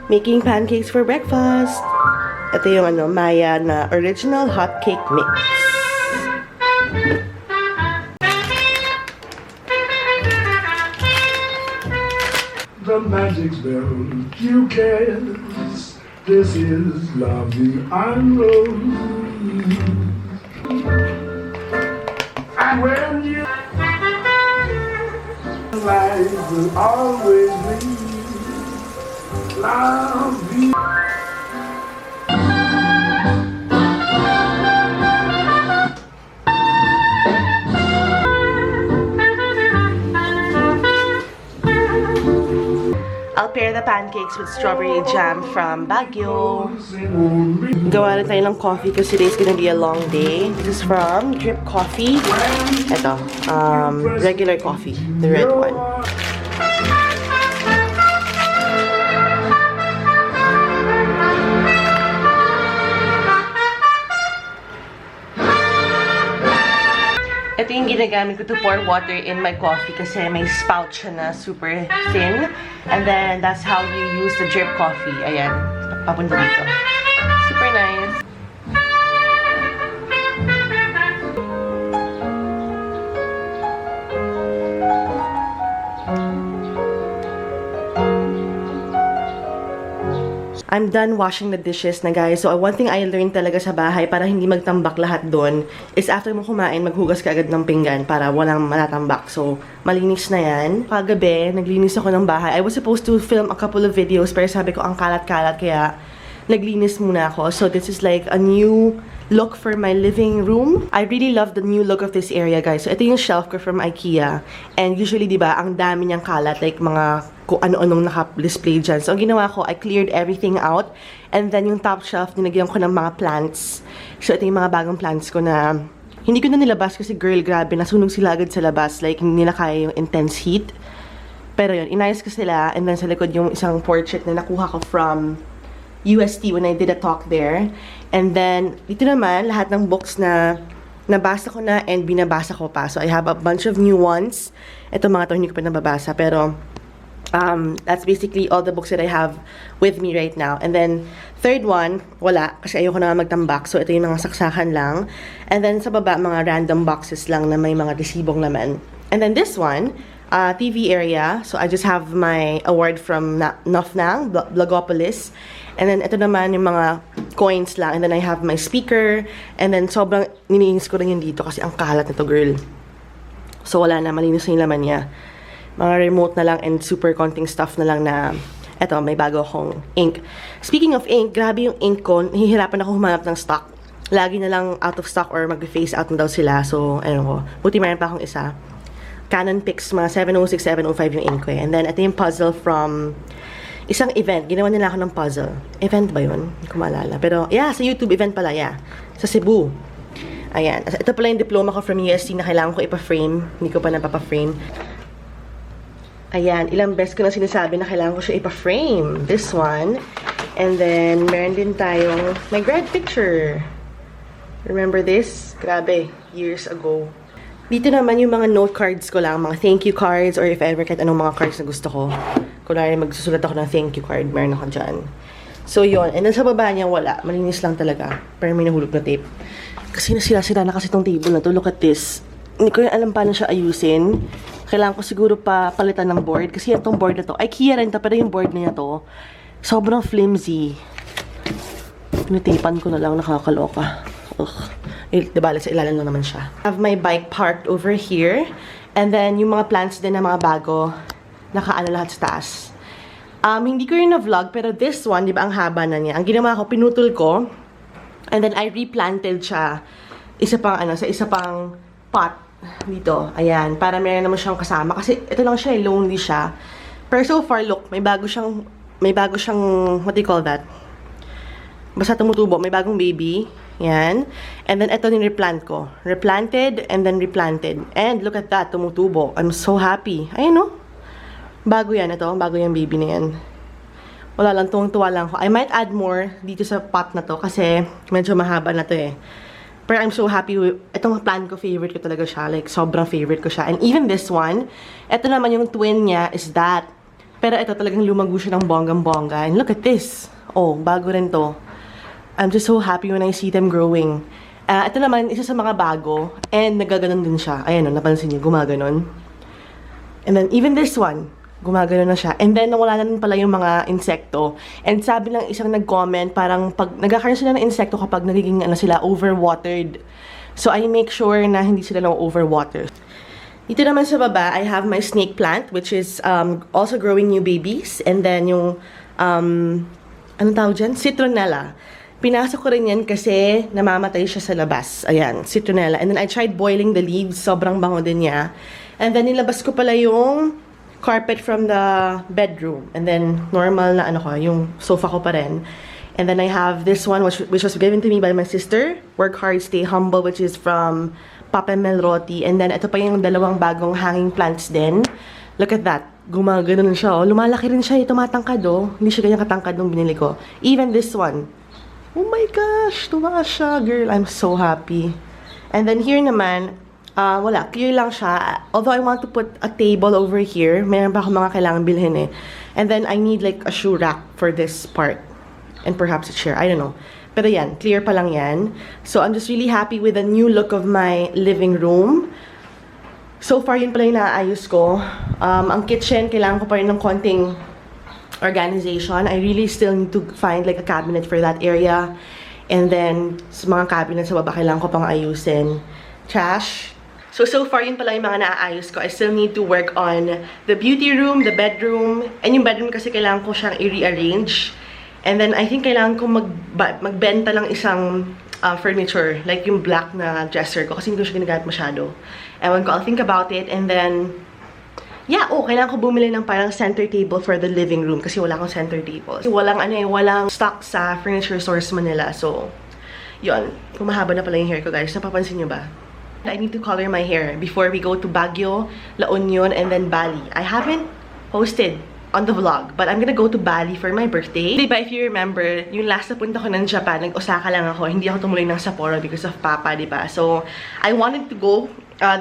Making pancakes for breakfast. Ito yung Maya na original hot cake mix. The magic spell you cast. This is love, the unknown. And when you life will always be love. I'll pair the pancakes with strawberry jam from Baguio. Gawa na tayo ng coffee kasi today's gonna be a long day. This is from Drip Coffee. Ito, regular coffee, the red one. Ito yung ginagamit ko to pour water in my coffee kasi may spout siya na super thin. And then, that's how you use the drip coffee. Ayan, papunta dito. Super nice. I'm done washing the dishes na, guys. So, one thing I learned talaga sa bahay para hindi magtambak lahat doon is after mo kumain, maghugas ka agad ng pinggan para walang matatambak. So, malinis na yan. Kagabi, naglinis ako ng bahay. I was supposed to film a couple of videos pero sabi ko ang kalat-kalat kaya naglinis muna ako. So, this is like a new look for my living room. I really love the new look of this area, guys. So, ito yung shelf ko from IKEA. And usually, di ba, ang dami niyang kalat. Like, mga kung ano-anong naka-display dyan. So, ang ginawa ko, I cleared everything out. And then, yung top shelf, nilagyan ko ng mga plants. So, ito yung mga bagong plants ko na hindi ko na nilabas kasi, girl, grabe, nasunog sila agad sa labas. Like, hindi nila kaya yung intense heat. Pero yun, inayos ko sila. And then, sa likod yung isang portrait na nakuha ko from UST when I did a talk there. And then, dito naman, lahat ng books na nabasa ko na and binabasa ko pa. So, I have a bunch of new ones. Ito mga to, hindi ko pa nababasa. Pero, that's basically all the books that I have with me right now. And then, third one, wala. Kasi ayoko na magtambak. So, ito yung mga saksakan lang. And then, sa baba, mga random boxes lang na may mga resibong laman. And then, this one, TV area. So, I just have my award from Nofnang, Blogopolis. And then, ito naman yung mga coins lang. And then, I have my speaker. And then, sobrang niniinis ko rin yun dito kasi ang kalat nito, girl. So, wala na. Malinis na yung laman niya. Mga remote na lang and super konting stuff na lang na eto, may bago akong ink. Speaking of ink, grabe yung ink ko. Nahihirapan ako humanap ng stock. Lagi na lang out of stock or mag-face out na daw sila. So, ayun ko. Buti meron pa akong isa. Canon Pix, mga 706, 705 yung ink ko eh. And then, ito yung puzzle from isang event. Ginawa nila ako ng puzzle. Event ba yun? Hindi ko maalala. Pero, yeah, sa YouTube event pala, yeah. Sa Cebu. Ayan. Ito pala yung diploma ko from UST na kailangan ko ipa-frame. Hindi ko pa napapa-frame. Ayan, ilang beses ko na sinasabi na kailangan ko siya ipa-frame. This one. And then, meron din tayong my grad picture. Remember this? Grabe, years ago. Dito naman yung mga note cards ko lang, mga thank you cards, or if ever kahit anong mga cards na gusto ko. Kunwari, magsusulat ako ng thank you card, meron ako dyan. So, yun. And then sa baba niya, wala. Malinis lang talaga. Pero may nahulog na tape. Kasi nasira-sira na kasi itong table na to. Look at this. Hindi ko yung alam paano siya ayusin. Kailangan ko siguro pa palitan ng board. Kasi itong board na to, IKEA rin to, pero yung board niya to, sobrang flimsy. Pinitipan ko na lang, nakakaloka. Ugh. Diba, sa ilalim lang naman siya. I have my bike parked over here. And then, yung mga plants din na mga bago, nakaano lahat sa taas. Hindi ko rin na-vlog, pero this one, di ba, ang haba na niya. Ang ginawa ko, pinutol ko. And then, I replanted siya. Isa pang, sa isa pang pot. Dito, ayan, para meron naman siyang kasama. Kasi ito lang siya, lonely siya. Pero so far, look, may bago siyang, what do you call that? Basta tumutubo, may bagong baby. Yan. And then, ito din replant ko. Replanted, and then replanted. And look at that, tumutubo. I'm so happy. Ayan, no? Bago yan, ito. Bago yung baby na yan. Wala lang, tuwang-tuwa lang ko. I might add more dito sa pot na to kasi medyo mahaba na to eh. Pero I'm so happy with, itong plant ko, favorite ko talaga siya. Like, sobrang favorite ko siya. And even this one, ito naman yung twin niya is that. Pero ito talagang lumago siya ng bonggang-bongga. And look at this. Oh, bago rin to. I'm just so happy when I see them growing. Ito naman, isa sa mga bago. And nagaganon din siya. Ayan o, napansin niyo, gumaganon. And then, even this one, gumaganon na siya. And then, nawala na din pala yung mga insekto. And sabi ng isang nag-comment, parang pag nagkakaroon sila ng insekto kapag nagiging sila, overwatered. So, I make sure na hindi sila na overwater. Dito naman sa baba, I have my snake plant, which is also growing new babies. And then yung, anong tawag dyan? Citronella. Pinasok ko rin yan kasi namamatay siya sa labas. Ayan, citronella. And then I tried boiling the leaves. Sobrang bango din niya. And then nilabas ko pala yung carpet from the bedroom. And then normal na yung sofa ko pa rin. And then I have this one, which was given to me by my sister. Work hard, stay humble, which is from Papa Melroti. And then, ito pa yung dalawang bagong hanging plants din. Look at that. Gumagano siya, oh. Lumalaki rin siya, tumatangkad, oh. Hindi siya ganyan katangkad nung binili ko. Even this one. Oh my gosh, tumaas siya, girl. I'm so happy. And then here naman, wala, clear lang siya. Although I want to put a table over here. Mayroon pa akong mga kailangan bilhin, eh. And then, I need like a shoe rack for this part. And perhaps a chair, I don't know. Pero yan, clear pa lang yan. So, I'm just really happy with the new look of my living room. So far, yun pala yung naaayos ko. Ang kitchen, kailangan ko pa rin ng konting organization. I really still need to find like a cabinet for that area. And then, sa mga cabinet sa baba, kailangan ko pang ayusin. Trash. So far, yun pala yung mga naaayos ko. I still need to work on the beauty room, the bedroom. And yung bedroom kasi kailangan ko siyang i-rearrange. And then, I think kailangan ko magbenta lang isang furniture. Like yung black na dresser ko. Kasi hindi ko siya ginagamit masyado. Ewan ko, I'll think about it. And then, yeah, kailangan ko bumili ng parang center table for the living room. Kasi wala akong center table. Walang stock sa furniture stores Manila. So, yun. Kumahaba na pala yung hair ko, guys. Napapansin nyo ba? I need to color my hair before we go to Baguio, La Union, and then Bali. I haven't posted on the vlog, but I'm gonna go to Bali for my birthday. Diba, if you remember, yung last na punta ko ng Japan, nag-Osaka lang ako, hindi ako tumuloy ng Sapporo because of Papa, diba? So, I wanted to go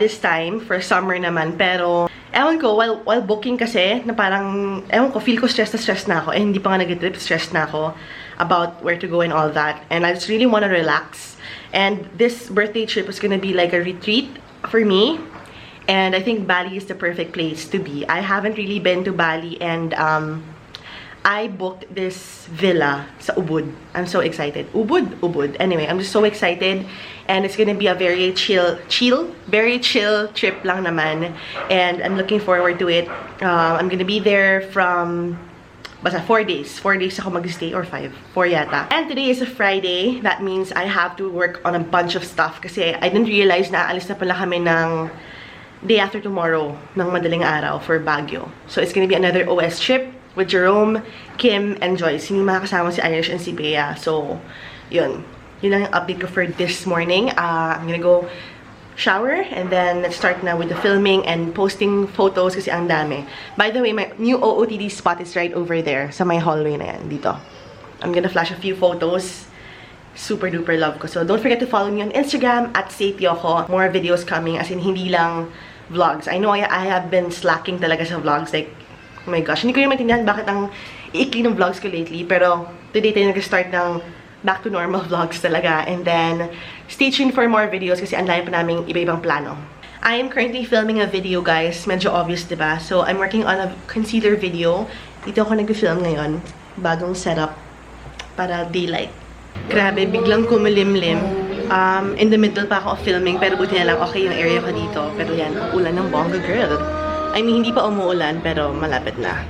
this time for summer naman, pero ewan ko, while booking kasi, na parang, ewan ko, feel ko stress na ako, hindi pa nga nag-trip, stress na ako about where to go and all that, and I just really wanna relax, and this birthday trip was gonna be like a retreat for me. And I think Bali is the perfect place to be. I haven't really been to Bali, and I booked this villa sa Ubud. I'm so excited. Ubud. Anyway, I'm just so excited, and it's gonna be a very chill trip lang naman. And I'm looking forward to it. I'm gonna be there from basta 4 days. 4 days ako mag-stay, or 5. 4 yata. And today is a Friday. That means I have to work on a bunch of stuff kasi I didn't realize na aalis na pala kami ng day after tomorrow ng madaling araw for Baguio. So, it's gonna be another OS trip with Jerome, Kim, and Joyce. Hindi makakasama si Irish and si Bea. So, yun. Yun lang yung update ko for this morning. I'm gonna go shower, and then let's start na with the filming and posting photos kasi ang dami. By the way, my new OOTD spot is right over there sa my hallway na yan, dito. I'm gonna flash a few photos. Super duper love ko. So, don't forget to follow me on Instagram at saytioco. More videos coming, as in hindi lang vlogs. I know I have been slacking talaga sa vlogs. Like, oh my gosh, hindi ko yung maintindihan bakit ang iikli ng vlogs ko lately. Pero, today tayo nag-start ng back to normal vlogs talaga. And then, stay tuned for more videos kasi ang layo pa naming iba-ibang plano. I am currently filming a video, guys. Medyo obvious, diba? So, I'm working on a concealer video. Dito ako nag-film ngayon. Bagong setup para daylight. Grabe, biglang kumulimlim. In the middle pa ako filming, pero buti na lang okay yung area ko dito. Pero yan, ulan ng bongga, girl. I mean, hindi pa umuulan, pero malapit na.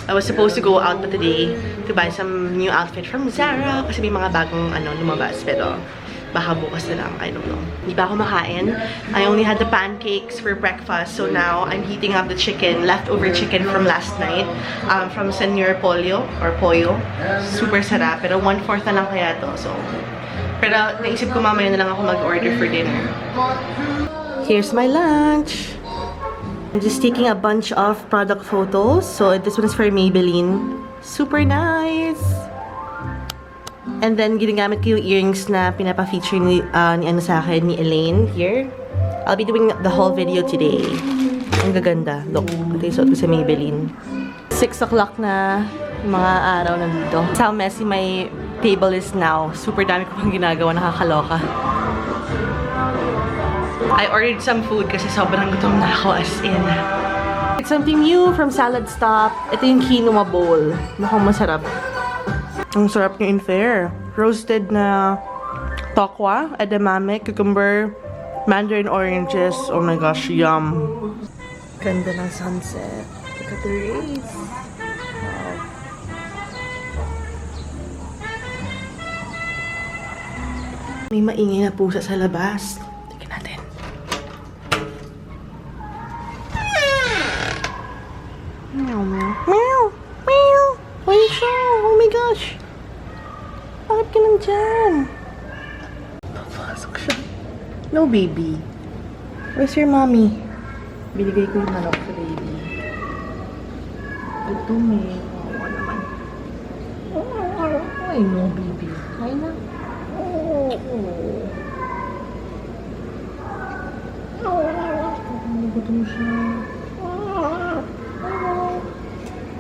I was supposed to go out pa today to buy some new outfit from Zara kasi may mga bagong lumabas, pero baka bukas na lang, I don't know. Hindi pa ako makain. I only had the pancakes for breakfast, so now I'm heating up the chicken, leftover chicken from last night, from Senor Pollo, or Pollo. Super sarap, pero 1/4 na lang kaya to, so. Pero naisip ko mamaya na lang ako mag-order for dinner. Here's my lunch! I'm just taking a bunch of product photos. So this one is for Maybelline. Super nice! And then, ginagamit ko yung earrings na pinapa-feature ni sa akin, ni Elaine, here. I'll be doing the whole video today. Ang gaganda. Look, ito yung suot ko sa Maybelline. 6 o'clock na mga araw na dito. How messy my table is now. Super dami ko pang ginagawa, nakakaloka. I ordered some food kasi sobrang gutom na ako, as in. It's something new from SaladStop. Ito yung quinoa bowl. Mukhang masarap. Ang sarap niya in fair. Roasted na tokwa, edamame, cucumber, mandarin oranges. Oh my gosh, yum. Ganda ng sunset. Look at the rays. Wow. May maingay na pusa sa labas. Tingnan natin. Meow, meow. Meow! Meow! Why you so? Oh my gosh! Bakit ka nandyan? Papasok siya. No, baby. Where's your mommy? Binigay ko yung manok sa baby. Ito may kawawa naman. Ay, no, baby. Ay na. Nagutom siya.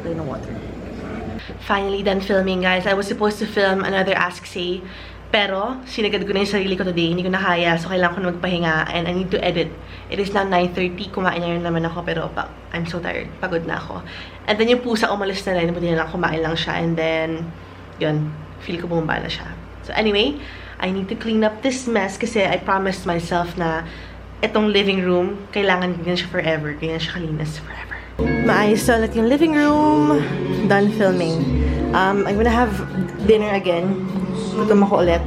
Play ng water. Finally done filming, guys. I was supposed to film another Ask Say, pero sinagad ko na yung sarili ko today. Hindi ko na kaya, so kailangan ko na magpahinga and I need to edit. It is now 9:30. Kumain na rin naman ako, pero I'm so tired. Pagod na ako. And then yung pusa umalis na rin. Buti na lang kumain lang siya. And then, yun, feel ko bumaba na siya. So anyway, I need to clean up this mess kasi I promised myself na itong living room, kailangan ganyan siya forever. Ganyan siya kalinis forever. Maayos na ulit yung living room. Done filming. I'm gonna have dinner again. Gutom ako ulit.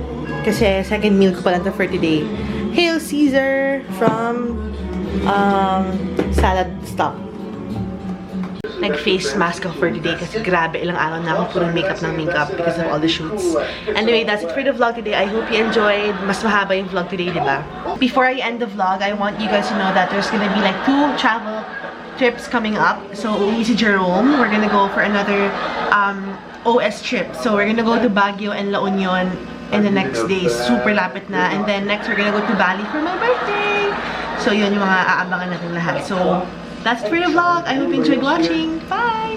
Kasi second meal ko pa lang to for today. Hail Caesar from SaladStop. Nag-face mask ako for today kasi grabe, ilang araw na ako puro makeup because of all the shoots. Anyway, that's it for the vlog today. I hope you enjoyed. Mas mahaba yung vlog today, diba? Before I end the vlog, I want you guys to know that there's gonna be like 2 travel trips coming up. So, uwi si Jerome. We're gonna go for another OS trip. So, we're gonna go to Baguio and La Union in the next days. Super lapit na. And then next, we're gonna go to Bali for my birthday. So, yun yung mga aabangan natin lahat. So, that's it for the vlog. I hope you enjoyed watching. Bye!